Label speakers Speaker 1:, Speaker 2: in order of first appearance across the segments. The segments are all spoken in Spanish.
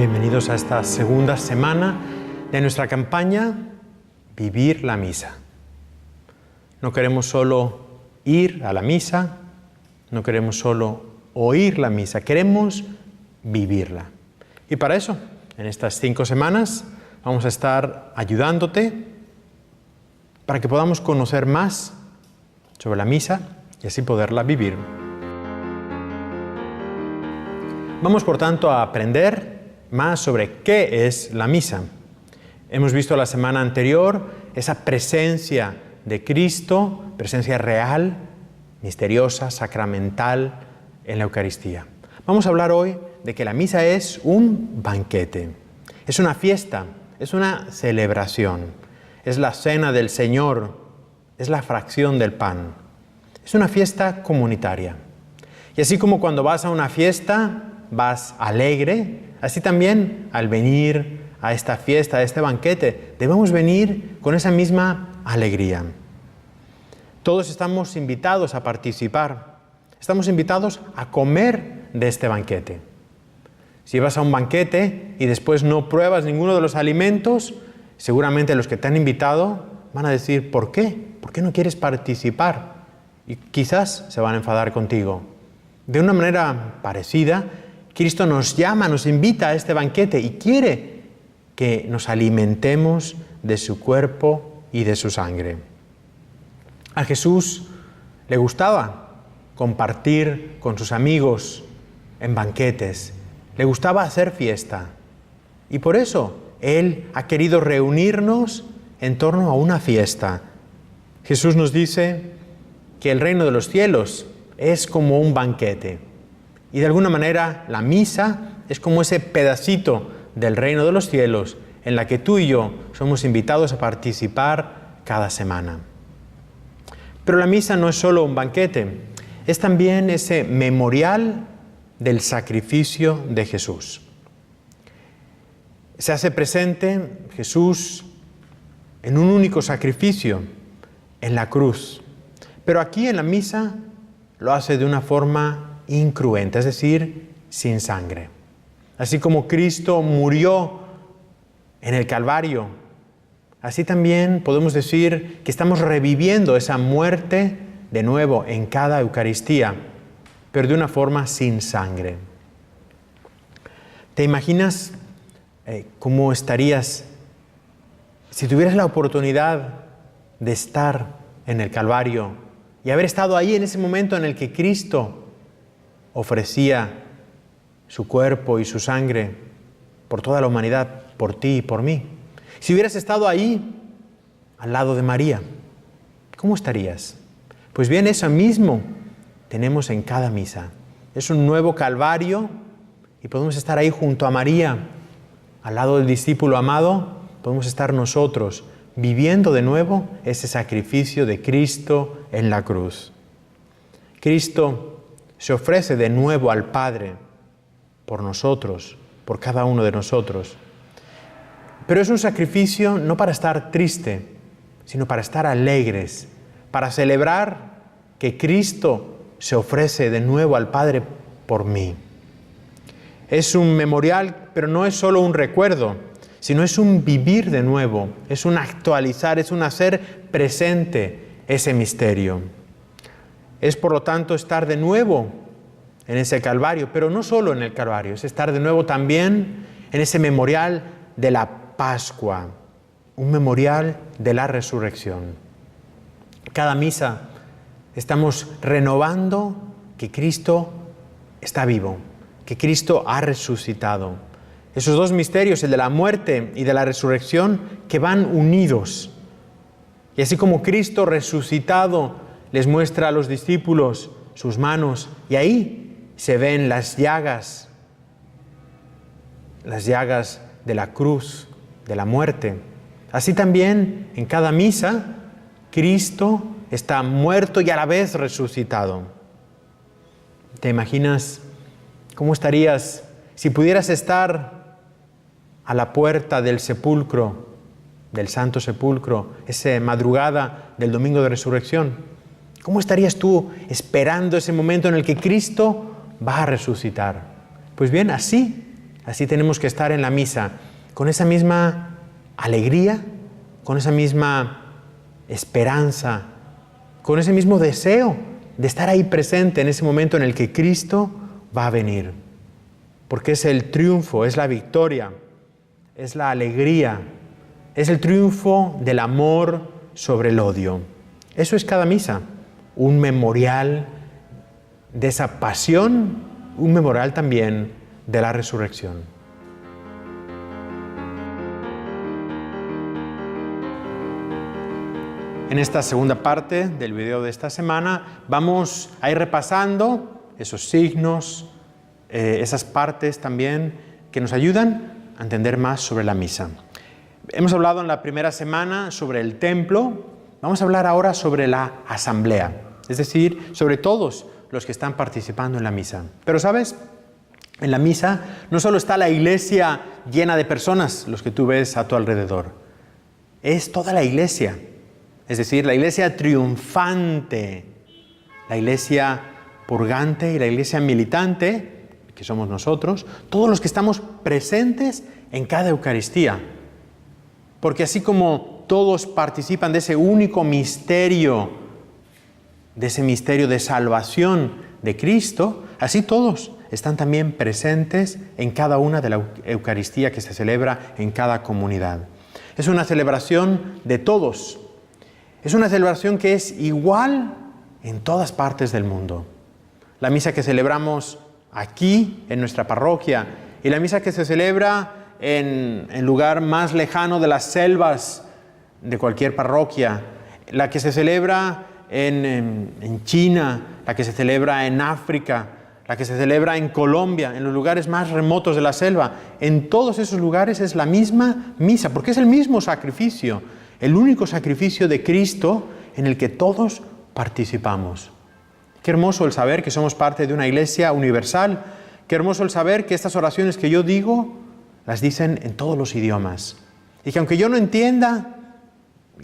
Speaker 1: Bienvenidos a esta segunda semana de nuestra campaña Vivir la Misa. No queremos solo ir a la misa, no queremos solo oír la misa, queremos vivirla. Y para eso, en estas 5 semanas, vamos a estar ayudándote para que podamos conocer más sobre la misa y así poderla vivir. Vamos, por tanto, a aprender más sobre qué es la misa. Hemos visto la semana anterior esa presencia de Cristo, presencia real, misteriosa, sacramental en la Eucaristía. Vamos a hablar hoy de que la misa es un banquete, es una fiesta, es una celebración, es la cena del Señor, es la fracción del pan, es una fiesta comunitaria. Y así como cuando vas a una fiesta vas alegre, así también al venir a esta fiesta, a este banquete, debemos venir con esa misma alegría. Todos estamos invitados a participar, estamos invitados a comer de este banquete. Si vas a un banquete y después no pruebas ninguno de los alimentos, seguramente los que te han invitado van a decir, ¿por qué? ¿Por qué no quieres participar? Y quizás se van a enfadar contigo. De una manera parecida, Cristo nos llama, nos invita a este banquete y quiere que nos alimentemos de su cuerpo y de su sangre. A Jesús le gustaba compartir con sus amigos en banquetes, le gustaba hacer fiesta y por eso Él ha querido reunirnos en torno a una fiesta. Jesús nos dice que el reino de los cielos es como un banquete. Y de alguna manera la misa es como ese pedacito del reino de los cielos en la que tú y yo somos invitados a participar cada semana. Pero la misa no es solo un banquete, es también ese memorial del sacrificio de Jesús. Se hace presente Jesús en un único sacrificio, en la cruz. Pero aquí en la misa lo hace de una forma incruenta, es decir, sin sangre. Así como Cristo murió en el Calvario, así también podemos decir que estamos reviviendo esa muerte de nuevo en cada Eucaristía, pero de una forma sin sangre. ¿Te imaginas cómo estarías si tuvieras la oportunidad de estar en el Calvario y haber estado ahí en ese momento en el que Cristo ofrecía su cuerpo y su sangre por toda la humanidad, por ti y por mí? Si hubieras estado ahí, al lado de María, ¿cómo estarías? Pues bien, eso mismo tenemos en cada misa. Es un nuevo Calvario y podemos estar ahí junto a María, al lado del discípulo amado, podemos estar nosotros viviendo de nuevo ese sacrificio de Cristo en la cruz. Cristo se ofrece de nuevo al Padre por nosotros, por cada uno de nosotros. Pero es un sacrificio no para estar triste, sino para estar alegres, para celebrar que Cristo se ofrece de nuevo al Padre por mí. Es un memorial, pero no es solo un recuerdo, sino es un vivir de nuevo, es un actualizar, es un hacer presente ese misterio. Es, por lo tanto, estar de nuevo en ese Calvario, pero no solo en el Calvario, es estar de nuevo también en ese memorial de la Pascua, un memorial de la resurrección. Cada misa estamos renovando que Cristo está vivo, que Cristo ha resucitado. Esos dos misterios, el de la muerte y de la resurrección, que van unidos. Y así como Cristo resucitado les muestra a los discípulos sus manos y ahí se ven las llagas de la cruz, de la muerte. Así también en cada misa Cristo está muerto y a la vez resucitado. ¿Te imaginas cómo estarías si pudieras estar a la puerta del sepulcro, del Santo Sepulcro, esa madrugada del Domingo de Resurrección? ¿Cómo estarías tú esperando ese momento en el que Cristo va a resucitar? Pues bien, así así tenemos que estar en la misa, con esa misma alegría, con esa misma esperanza, con ese mismo deseo de estar ahí presente en ese momento en el que Cristo va a venir. Porque es el triunfo, es la victoria, es la alegría, es el triunfo del amor sobre el odio. Eso es cada misa, un memorial de esa pasión, un memorial también de la resurrección. En esta segunda parte del video de esta semana vamos a ir repasando esos signos, esas partes también que nos ayudan a entender más sobre la misa. Hemos hablado en la primera semana sobre el templo, vamos a hablar ahora sobre la asamblea, es decir, sobre todos los que están participando en la misa. Pero ¿sabes? En la misa no solo está la iglesia llena de personas, los que tú ves a tu alrededor, es toda la iglesia. Es decir, la iglesia triunfante, la iglesia purgante y la iglesia militante, que somos nosotros, todos los que estamos presentes en cada Eucaristía. Porque así como todos participan de ese único misterio, de ese misterio de salvación de Cristo, así todos están también presentes en cada una de la Eucaristía que se celebra en cada comunidad. Es una celebración de todos. Es una celebración que es igual en todas partes del mundo. La misa que celebramos aquí, en nuestra parroquia, y la misa que se celebra en el lugar más lejano de las selvas de cualquier parroquia, la que se celebra en China, la que se celebra en África, la que se celebra en Colombia, en los lugares más remotos de la selva. En todos esos lugares es la misma misa, porque es el mismo sacrificio. El único sacrificio de Cristo en el que todos participamos. Qué hermoso el saber que somos parte de una iglesia universal. Qué hermoso el saber que estas oraciones que yo digo, las dicen en todos los idiomas. Y que aunque yo no entienda,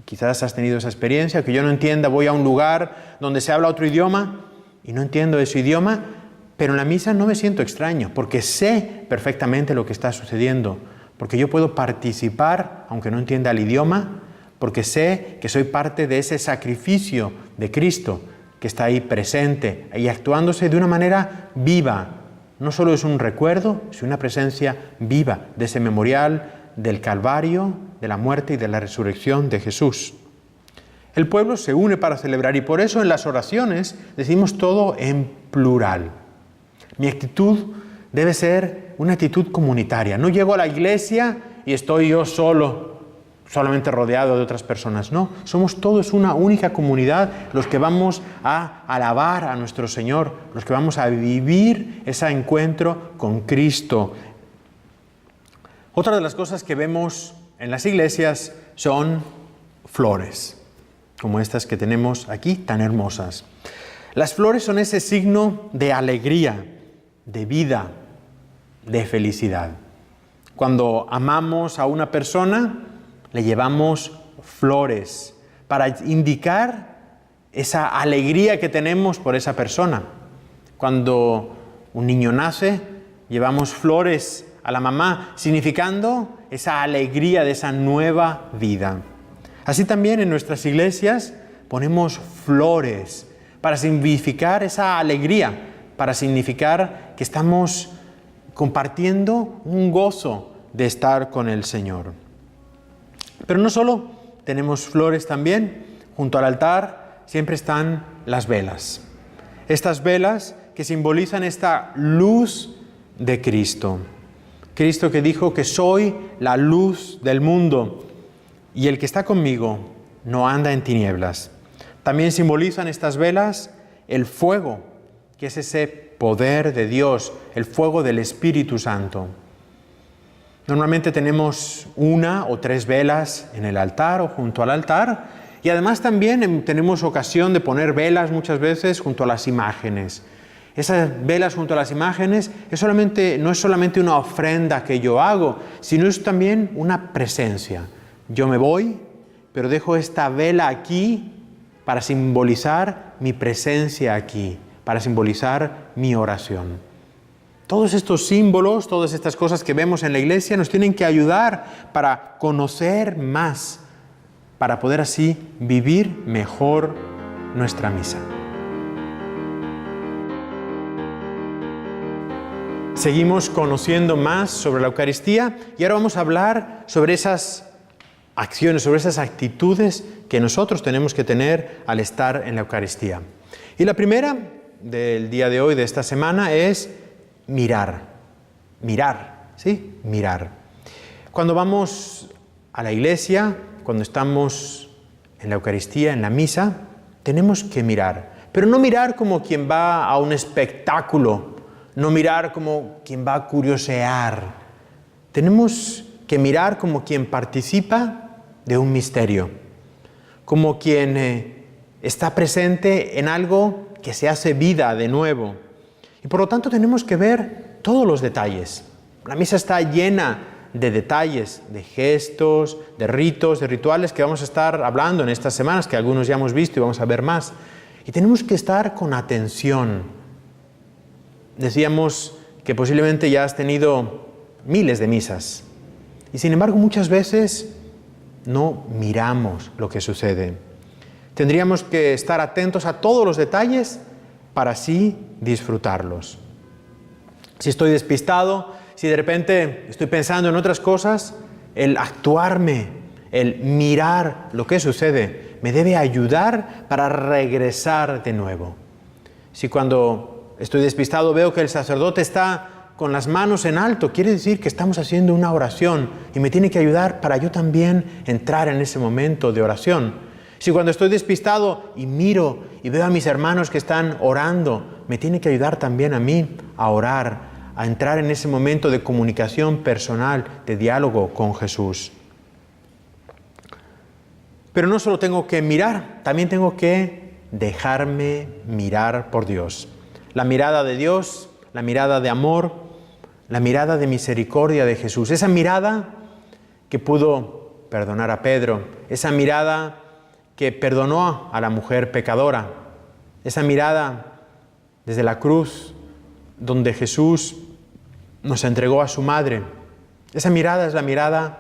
Speaker 1: quizás has tenido esa experiencia, que yo no entienda, voy a un lugar donde se habla otro idioma y no entiendo ese idioma, pero en la misa no me siento extraño, porque sé perfectamente lo que está sucediendo, porque yo puedo participar, aunque no entienda el idioma, porque sé que soy parte de ese sacrificio de Cristo que está ahí presente y actuándose de una manera viva. No solo es un recuerdo, sino una presencia viva de ese memorial del Calvario, de la muerte y de la resurrección de Jesús. El pueblo se une para celebrar y por eso en las oraciones decimos todo en plural. Mi actitud debe ser una actitud comunitaria. No llego a la iglesia y estoy yo solamente rodeado de otras personas. No, somos todos una única comunidad, los que vamos a alabar a nuestro Señor, los que vamos a vivir ese encuentro con Cristo. Otra de las cosas que vemos en las iglesias son flores, como estas que tenemos aquí, tan hermosas. Las flores son ese signo de alegría, de vida, de felicidad. Cuando amamos a una persona, le llevamos flores para indicar esa alegría que tenemos por esa persona. Cuando un niño nace, llevamos flores a la mamá, significando esa alegría de esa nueva vida. Así también en nuestras iglesias ponemos flores para significar esa alegría, para significar que estamos compartiendo un gozo de estar con el Señor. Pero no solo tenemos flores también, junto al altar siempre están las velas. Estas velas que simbolizan esta luz de Cristo. Cristo que dijo que soy la luz del mundo y el que está conmigo no anda en tinieblas. También simbolizan estas velas el fuego, que es ese poder de Dios, el fuego del Espíritu Santo. Normalmente tenemos 1 o 3 velas en el altar o junto al altar y además también tenemos ocasión de poner velas muchas veces junto a las imágenes. Esas velas junto a las imágenes no es solamente una ofrenda que yo hago, sino es también una presencia. Yo me voy, pero dejo esta vela aquí para simbolizar mi presencia aquí, para simbolizar mi oración. Todos estos símbolos, todas estas cosas que vemos en la iglesia nos tienen que ayudar para conocer más, para poder así vivir mejor nuestra misa. Seguimos conociendo más sobre la Eucaristía y ahora vamos a hablar sobre esas acciones, sobre esas actitudes que nosotros tenemos que tener al estar en la Eucaristía. Y la primera del día de hoy, de esta semana, es mirar. Mirar, ¿sí? Mirar. Cuando vamos a la iglesia, cuando estamos en la Eucaristía, en la misa, tenemos que mirar. Pero no mirar como quien va a un espectáculo, no mirar como quien va a curiosear. Tenemos que mirar como quien participa de un misterio, como quien está presente en algo que se hace vida de nuevo. Y por lo tanto tenemos que ver todos los detalles. La misa está llena de detalles, de gestos, de ritos, de rituales que vamos a estar hablando en estas semanas, que algunos ya hemos visto y vamos a ver más. Y tenemos que estar con atención. Decíamos que posiblemente ya has tenido miles de misas. Y sin embargo muchas veces no miramos lo que sucede. Tendríamos que estar atentos a todos los detalles para así disfrutarlos. Si estoy despistado, si de repente estoy pensando en otras cosas, el actuarme, el mirar lo que sucede, me debe ayudar para regresar de nuevo. Si cuando estoy despistado veo que el sacerdote está con las manos en alto, quiere decir que estamos haciendo una oración y me tiene que ayudar para yo también entrar en ese momento de oración. Si cuando estoy despistado y miro y veo a mis hermanos que están orando, me tiene que ayudar también a mí a orar, a entrar en ese momento de comunicación personal, de diálogo con Jesús. Pero no solo tengo que mirar, también tengo que dejarme mirar por Dios. La mirada de Dios, la mirada de amor, la mirada de misericordia de Jesús. Esa mirada que pudo perdonar a Pedro, esa mirada que perdonó a la mujer pecadora, esa mirada desde la cruz donde Jesús nos entregó a su madre. Esa mirada es la mirada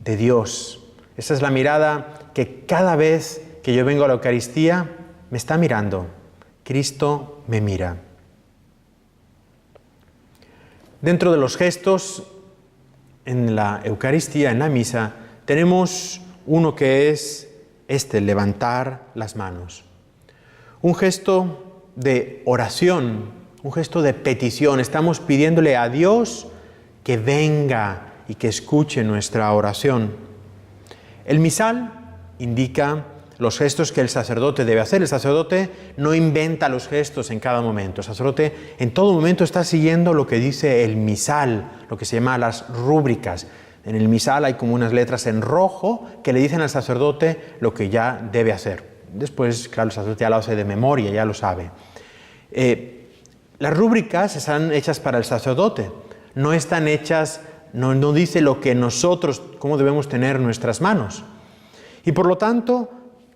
Speaker 1: de Dios. Esa es la mirada que cada vez que yo vengo a la Eucaristía me está mirando. Cristo me mira. Dentro de los gestos en la Eucaristía, en la misa, tenemos uno que es levantar las manos. Un gesto de oración, un gesto de petición. Estamos pidiéndole a Dios que venga y que escuche nuestra oración. El misal indica los gestos que el sacerdote debe hacer. El sacerdote no inventa los gestos en cada momento. El sacerdote en todo momento está siguiendo lo que dice el misal, lo que se llama las rúbricas. En el misal hay como unas letras en rojo que le dicen al sacerdote lo que ya debe hacer. Después, claro, el sacerdote ya lo hace de memoria, ya lo sabe. Las rúbricas están hechas para el sacerdote. No están hechas, no dice lo que nosotros, cómo debemos tener nuestras manos. Y por lo tanto,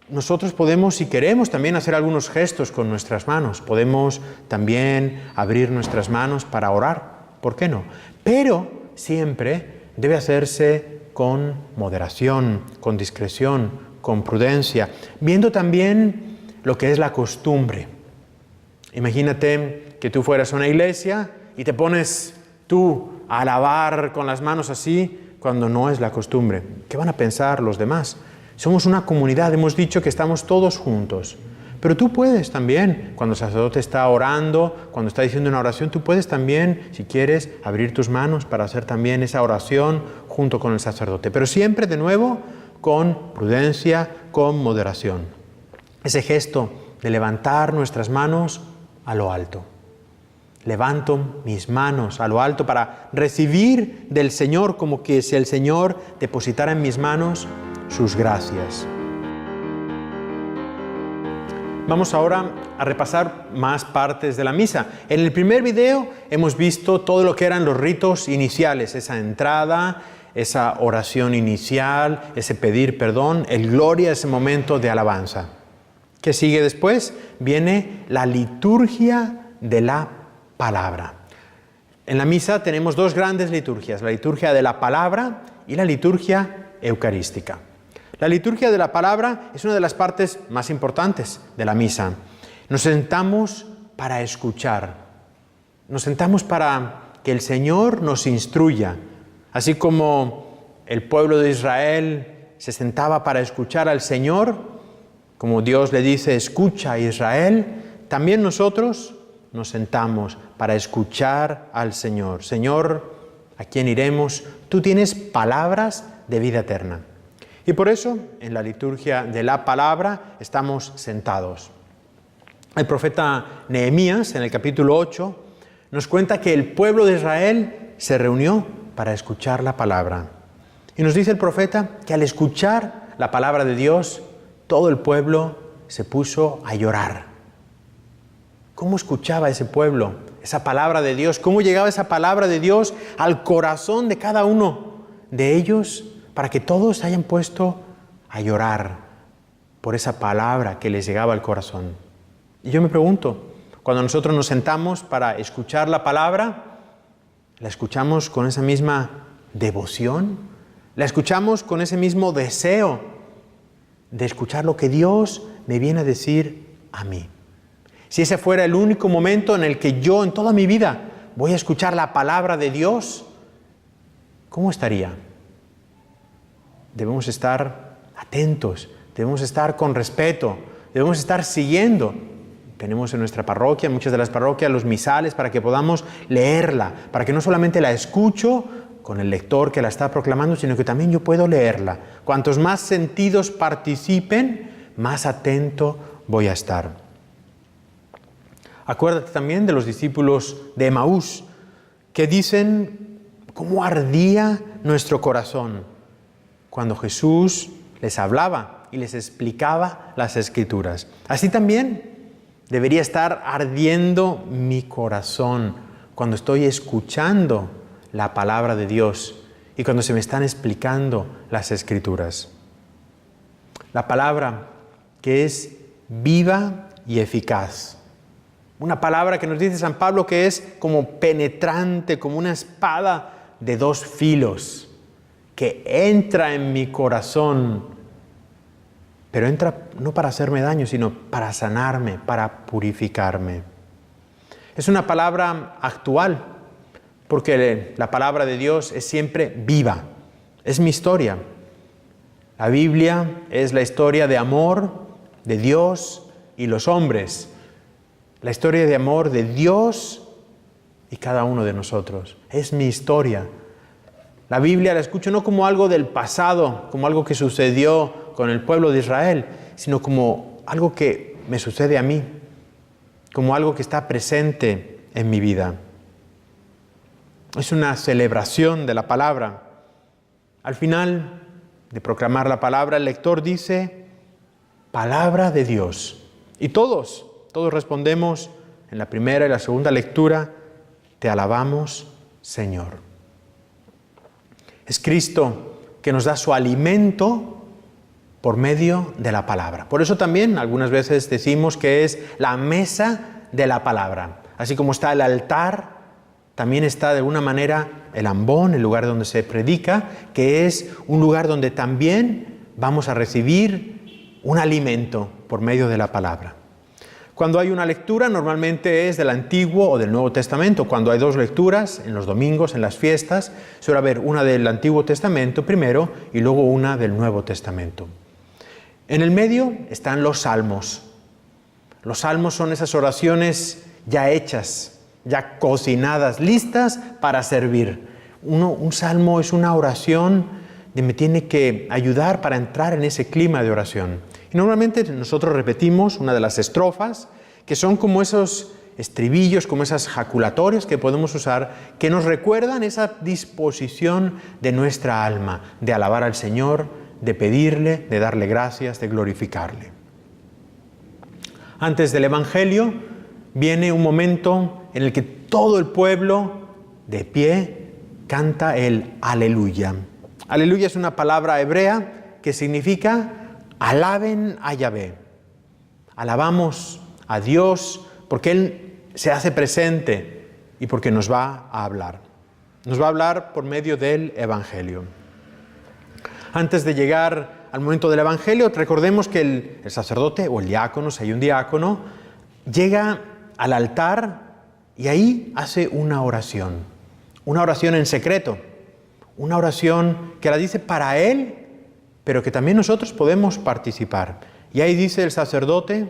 Speaker 1: nosotros podemos, si queremos, también hacer algunos gestos con nuestras manos. Podemos también abrir nuestras manos para orar. ¿Por qué no? Pero siempre debe hacerse con moderación, con discreción, con prudencia, viendo también lo que es la costumbre. Imagínate que tú fueras a una iglesia y te pones tú a alabar con las manos así cuando no es la costumbre. ¿Qué van a pensar los demás? Somos una comunidad, hemos dicho que estamos todos juntos. Pero tú puedes también, cuando el sacerdote está orando, cuando está diciendo una oración, tú puedes también, si quieres, abrir tus manos para hacer también esa oración junto con el sacerdote. Pero siempre, de nuevo, con prudencia, con moderación. Ese gesto de levantar nuestras manos a lo alto. Levanto mis manos a lo alto para recibir del Señor, como que si el Señor depositara en mis manos sus gracias. Vamos ahora a repasar más partes de la misa. En el primer video hemos visto todo lo que eran los ritos iniciales, esa entrada, esa oración inicial, ese pedir perdón, el gloria, ese momento de alabanza. ¿Qué sigue después? Viene la liturgia de la palabra. En la misa tenemos dos grandes liturgias, la liturgia de la palabra y la liturgia eucarística. La liturgia de la palabra es una de las partes más importantes de la misa. Nos sentamos para escuchar, nos sentamos para que el Señor nos instruya, así como el pueblo de Israel se sentaba para escuchar al Señor, como Dios le dice, escucha a Israel, también nosotros nos sentamos para escuchar al Señor. Señor, ¿a quién iremos? Tú tienes palabras de vida eterna. Y por eso, en la liturgia de la palabra, estamos sentados. El profeta Nehemías, en el capítulo 8, nos cuenta que el pueblo de Israel se reunió para escuchar la palabra. Y nos dice el profeta que al escuchar la palabra de Dios, todo el pueblo se puso a llorar. ¿Cómo escuchaba ese pueblo esa palabra de Dios? ¿Cómo llegaba esa palabra de Dios al corazón de cada uno de ellos para que todos se hayan puesto a llorar por esa palabra que les llegaba al corazón? Y yo me pregunto, cuando nosotros nos sentamos para escuchar la palabra, ¿la escuchamos con esa misma devoción? ¿La escuchamos con ese mismo deseo de escuchar lo que Dios me viene a decir a mí? Si ese fuera el único momento en el que yo en toda mi vida voy a escuchar la palabra de Dios, ¿cómo estaría? Debemos estar atentos, debemos estar con respeto, debemos estar siguiendo. Tenemos en nuestra parroquia, en muchas de las parroquias, los misales para que podamos leerla, para que no solamente la escucho con el lector que la está proclamando, sino que también yo puedo leerla. Cuantos más sentidos participen, más atento voy a estar. Acuérdate también de los discípulos de Emaús, que dicen cómo ardía nuestro corazón cuando Jesús les hablaba y les explicaba las Escrituras. Así también debería estar ardiendo mi corazón cuando estoy escuchando la palabra de Dios y cuando se me están explicando las Escrituras. La palabra que es viva y eficaz. Una palabra que nos dice San Pablo que es como penetrante, como una espada de dos filos, que entra en mi corazón, pero entra no para hacerme daño, sino para sanarme, para purificarme. Es una palabra actual, porque la palabra de Dios es siempre viva. Es mi historia. La Biblia es la historia de amor de Dios y los hombres. La historia de amor de Dios y cada uno de nosotros. Es mi historia. La Biblia la escucho no como algo del pasado, como algo que sucedió con el pueblo de Israel, sino como algo que me sucede a mí, como algo que está presente en mi vida. Es una celebración de la palabra. Al final de proclamar la palabra, el lector dice, palabra de Dios. Y todos respondemos en la primera y la segunda lectura, te alabamos, Señor. Es Cristo que nos da su alimento por medio de la palabra. Por eso también algunas veces decimos que es la mesa de la palabra. Así como está el altar, también está de alguna manera el ambón, el lugar donde se predica, que es un lugar donde también vamos a recibir un alimento por medio de la palabra. Cuando hay una lectura, normalmente es del Antiguo o del Nuevo Testamento. Cuando hay dos lecturas, en los domingos, en las fiestas, suele haber una del Antiguo Testamento primero y luego una del Nuevo Testamento. En el medio están los salmos. Los salmos son esas oraciones ya hechas, ya cocinadas, listas para servir. Un salmo es una oración que me tiene que ayudar para entrar en ese clima de oración. Y normalmente nosotros repetimos una de las estrofas, que son como esos estribillos, como esas jaculatorias que podemos usar, que nos recuerdan esa disposición de nuestra alma, de alabar al Señor, de pedirle, de darle gracias, de glorificarle. Antes del Evangelio viene un momento en el que todo el pueblo de pie canta el aleluya. Aleluya es una palabra hebrea que significa alaben a Yahvé. Alabamos a Dios porque Él se hace presente y porque nos va a hablar. Nos va a hablar por medio del Evangelio. Antes de llegar al momento del Evangelio, recordemos que el sacerdote o el diácono, si hay un diácono, llega al altar y ahí hace una oración en secreto, una oración que la dice para él, pero que también nosotros podemos participar. Y ahí dice el sacerdote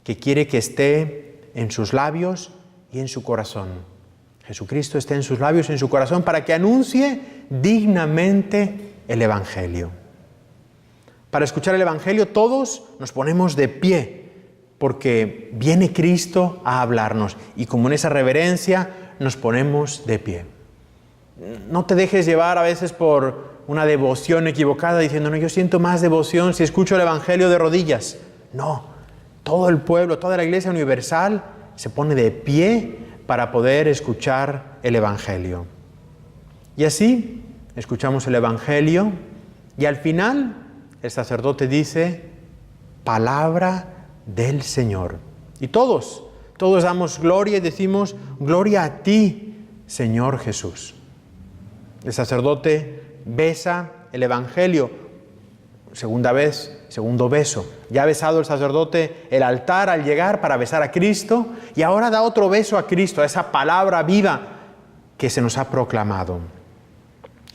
Speaker 1: que quiere que esté en sus labios y en su corazón. Jesucristo esté en sus labios y en su corazón para que anuncie dignamente el Evangelio. Para escuchar el Evangelio todos nos ponemos de pie, porque viene Cristo a hablarnos y como en esa reverencia nos ponemos de pie. No te dejes llevar a veces por una devoción equivocada diciendo, no, yo siento más devoción si escucho el Evangelio de rodillas. No, todo el pueblo, toda la Iglesia universal se pone de pie para poder escuchar el Evangelio. Y así escuchamos el Evangelio y al final el sacerdote dice, palabra del Señor. Y todos damos gloria y decimos, gloria a ti, Señor Jesús. El sacerdote besa el Evangelio, segunda vez, segundo beso. Ya ha besado el sacerdote el altar al llegar para besar a Cristo y ahora da otro beso a Cristo, a esa palabra viva que se nos ha proclamado.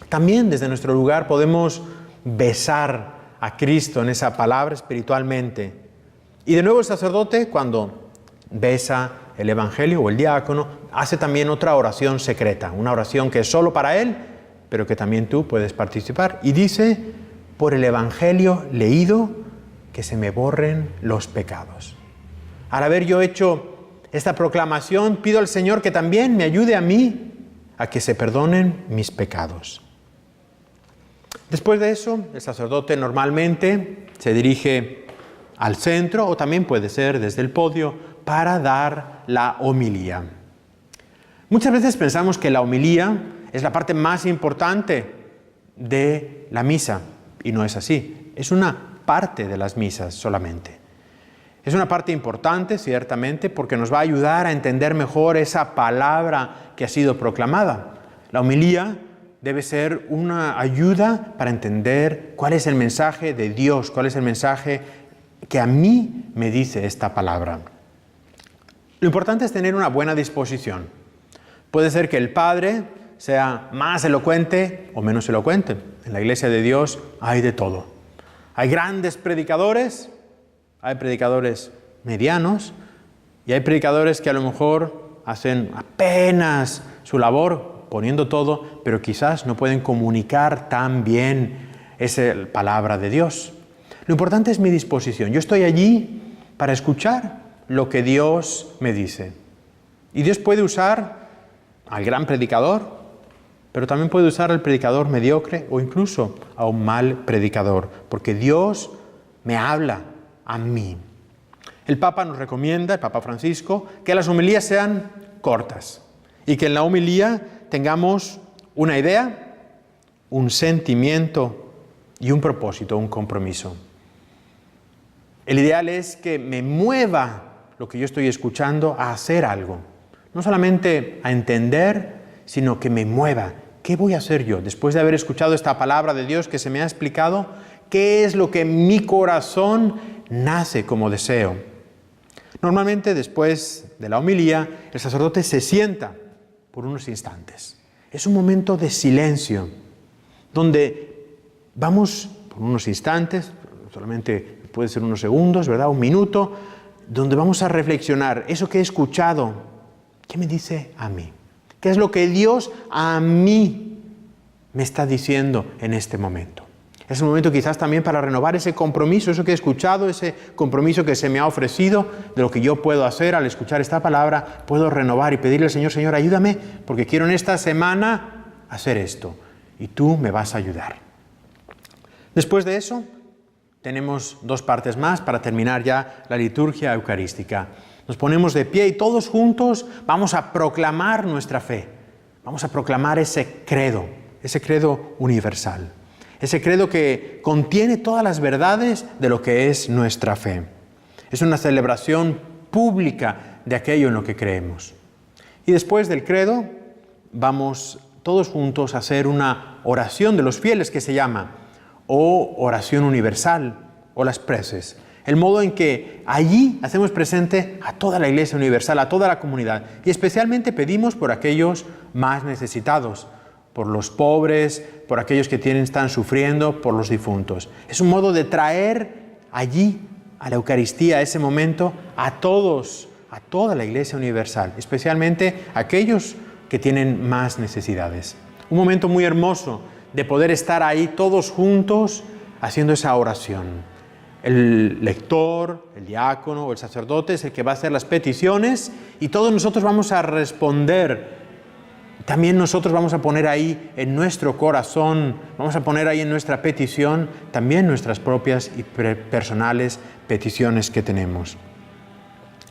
Speaker 1: También desde nuestro lugar podemos besar a Cristo en esa palabra espiritualmente. Y de nuevo el sacerdote, cuando besa el Evangelio o el diácono, hace también otra oración secreta, una oración que es solo para él, pero que también tú puedes participar. Y dice, por el Evangelio leído, que se me borren los pecados. Al haber yo hecho esta proclamación, pido al Señor que también me ayude a mí a que se perdonen mis pecados. Después de eso, el sacerdote normalmente se dirige al centro o también puede ser desde el podio para dar la homilía. Muchas veces pensamos que la homilía es la parte más importante de la misa y no es así. Es una parte de las misas solamente. Es una parte importante, ciertamente, porque nos va a ayudar a entender mejor esa palabra que ha sido proclamada. La homilía debe ser una ayuda para entender cuál es el mensaje de Dios, cuál es el mensaje que a mí me dice esta palabra. Lo importante es tener una buena disposición. Puede ser que el padre sea más elocuente o menos elocuente. En la Iglesia de Dios hay de todo. Hay grandes predicadores, hay predicadores medianos y hay predicadores que a lo mejor hacen apenas su labor poniendo todo, pero quizás no pueden comunicar tan bien esa palabra de Dios. Lo importante es mi disposición. Yo estoy allí para escuchar lo que Dios me dice. Y Dios puede usar al gran predicador, pero también puede usar al predicador mediocre o incluso a un mal predicador, porque Dios me habla a mí. El Papa nos recomienda, el Papa Francisco, que las homilías sean cortas y que en la homilía tengamos una idea, un sentimiento y un propósito, un compromiso. El ideal es que me mueva lo que yo estoy escuchando a hacer algo. No solamente a entender, sino que me mueva. ¿Qué voy a hacer yo? Después de haber escuchado esta palabra de Dios que se me ha explicado, ¿qué es lo que en mi corazón nace como deseo? Normalmente, después de la homilía, el sacerdote se sienta por unos instantes. Es un momento de silencio, donde vamos por unos instantes, solamente puede ser unos segundos, ¿verdad? Un minuto, donde vamos a reflexionar. Eso que he escuchado, ¿qué me dice a mí? ¿Qué es lo que Dios a mí me está diciendo en este momento? Es un momento quizás también para renovar ese compromiso, eso que he escuchado, ese compromiso que se me ha ofrecido, de lo que yo puedo hacer al escuchar esta palabra, puedo renovar y pedirle al Señor, Señor, ayúdame, porque quiero en esta semana hacer esto, y tú me vas a ayudar. Después de eso, tenemos dos partes más para terminar ya la liturgia eucarística. Nos ponemos de pie y todos juntos vamos a proclamar nuestra fe. Vamos a proclamar ese credo universal. Ese credo que contiene todas las verdades de lo que es nuestra fe. Es una celebración pública de aquello en lo que creemos. Y después del credo vamos todos juntos a hacer una oración de los fieles que se llama, o oración universal, o las preces. El modo en que allí hacemos presente a toda la Iglesia universal, a toda la comunidad, y especialmente pedimos por aquellos más necesitados, por los pobres, por aquellos que están sufriendo, por los difuntos. Es un modo de traer allí a la Eucaristía, a ese momento, a todos, a toda la Iglesia universal, especialmente a aquellos que tienen más necesidades. Un momento muy hermoso de poder estar ahí todos juntos haciendo esa oración. El lector, el diácono o el sacerdote es el que va a hacer las peticiones y todos nosotros vamos a responder. También nosotros vamos a poner ahí en nuestro corazón, vamos a poner ahí en nuestra petición también nuestras propias y personales peticiones que tenemos.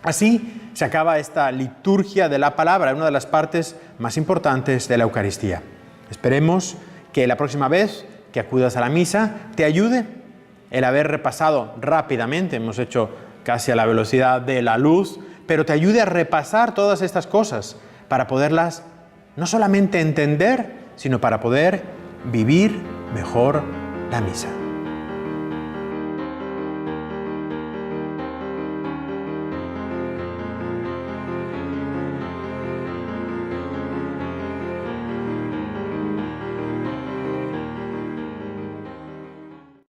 Speaker 1: Así se acaba esta liturgia de la palabra, una de las partes más importantes de la Eucaristía. Esperemos que la próxima vez que acudas a la misa te ayude el haber repasado rápidamente, hemos hecho casi a la velocidad de la luz, pero te ayude a repasar todas estas cosas para poderlas no solamente entender, sino para poder vivir mejor la misa.